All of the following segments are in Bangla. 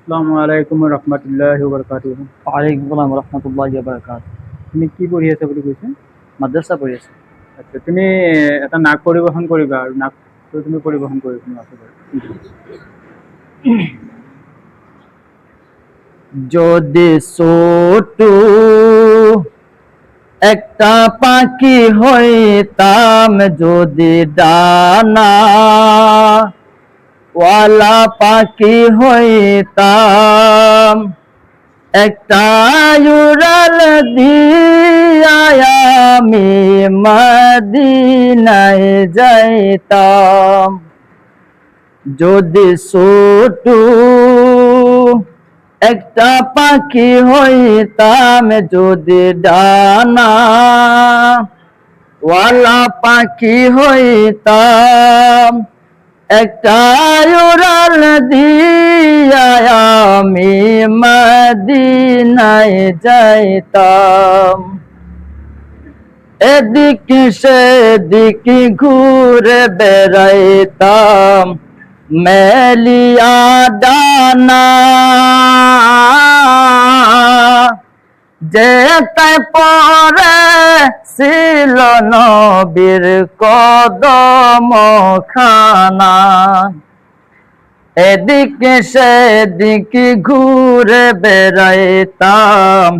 আসসালামু আলাইকুম রহমতুল্লাহি ওয়া বারাকাতুহু। ওয়ালাইকুম আসসালাম রহমতুল্লাহি ওয়া বারাকাতুহু। তুমি কি পঢ়ি আছা বুলি কৈছা? মাদ্ৰাছা পঢ়ি আছো। আচ্ছা, তুমি এটা নাক পৰিবেশন কৰিবা আৰু নাকটো তুমি পৰিবেশন কৰি শুনোৱা আছে বাৰু। যদি ছোট একটা পাখি হইতাম, যদি ডানা ওয়ালা পাখি হইতাম, একটা উড়াল দিয়া আমি মদিনায় যাইতাম। যদি ছোট একটা পাখি হইতাম, যদি ডানা ওয়ালা পাখি হইতাম, একটা উড়াল দিয়া আমি মদিনায় যাইতাম। এদিকে সেদিকে ঘুরে বেড়াইতাম, মেলিয়া ডানা যেতায় পরে ছিল নবীর কদম খানা। এদিকে সেদিকে ঘুরে বেড়াইতাম,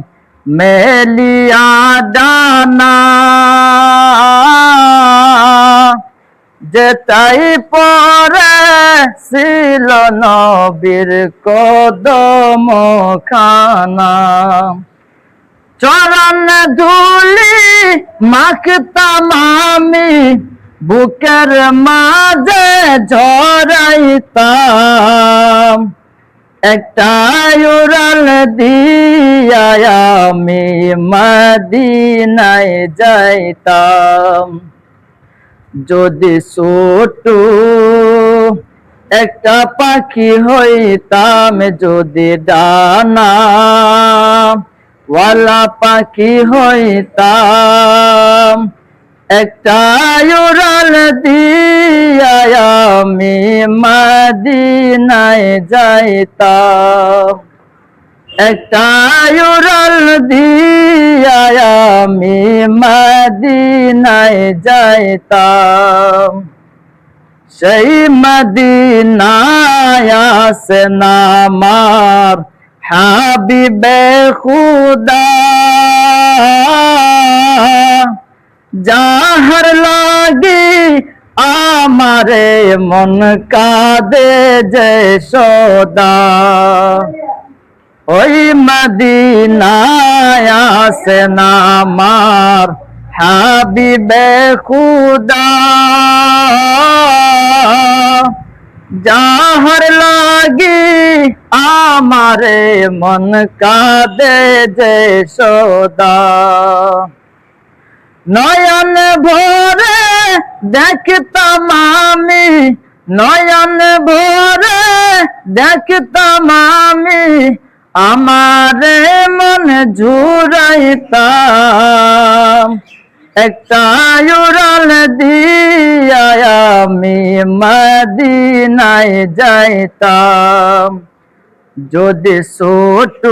মেলিয়া ডানা যেতাই পরে ছিল নবীর কদম খানা। চরণ ধুলি মাখতাম আমি, বুকের মাঝে ঝরাইতাম, একটা উড়াল দিয়া আমি মদিনায় যাইতাম। যদি ছোট একটা পাখি হইতাম, যদি ডানা ওয়ালা পাখি হইতাম, একটা উড়াল দিয়া আমি মদিনায় যাইতাম। একটা উড়াল দিয়া আমি মদিনায় যাইতাম। সেই মদিনায় আসেন আমার হাবিবে খুদা, যাহার লাগি আমারে মন কাঁদে যে সদা। ওই মদিনায় আসেন আমার হাবিবে খুদা, যাহার লাগি আমারে মন কাঁদে যে সদা। নয়ন ভরে দেখতাম আমি, নয়ন ভরে দেখতাম আমি, আমারে মন ঝুরাইতাম, একটা উড়াল দিয়া আমি মদিনায় যাইতাম। যদি ছোট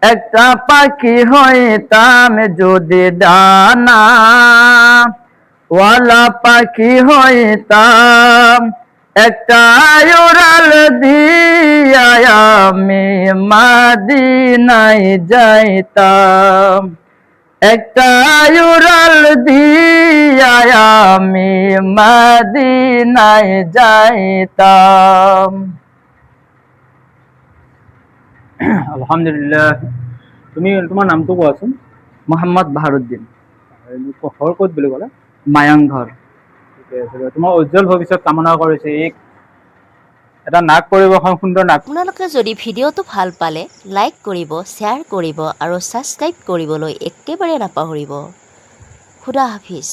একটা পাখি হইতাম, যদি ডানা ওয়ালা পাখি হইতাম, একটা উড়াল দিয়া আমি মদিনায় যাইতাম। একটা উড়াল দিয়া আমি মদিনায় যাইতাম। আলহামদুলিল্লাহ। তোমাৰ নামটো কোৱাচোন? মোহাম্মদ বাহাৰুদ্দিন। ঘৰ ক'ত বুলি ক'লা? মায়াংঘৰ। ঠিকে আছে বাৰু। তোমাৰ উজ্জ্বল ভৱিষ্যত কামনা কৰিছে। এটা নাক পৰিবেশন, সুন্দৰ নাক। আপোনালোকে যদি ভিডিঅ'টো ভাল পালে লাইক কৰিব, শ্বেয়াৰ কৰিব আৰু ছাবস্ক্ৰাইব কৰিবলৈ একেবাৰে নাপাহৰিব। খুদা হাফিজ।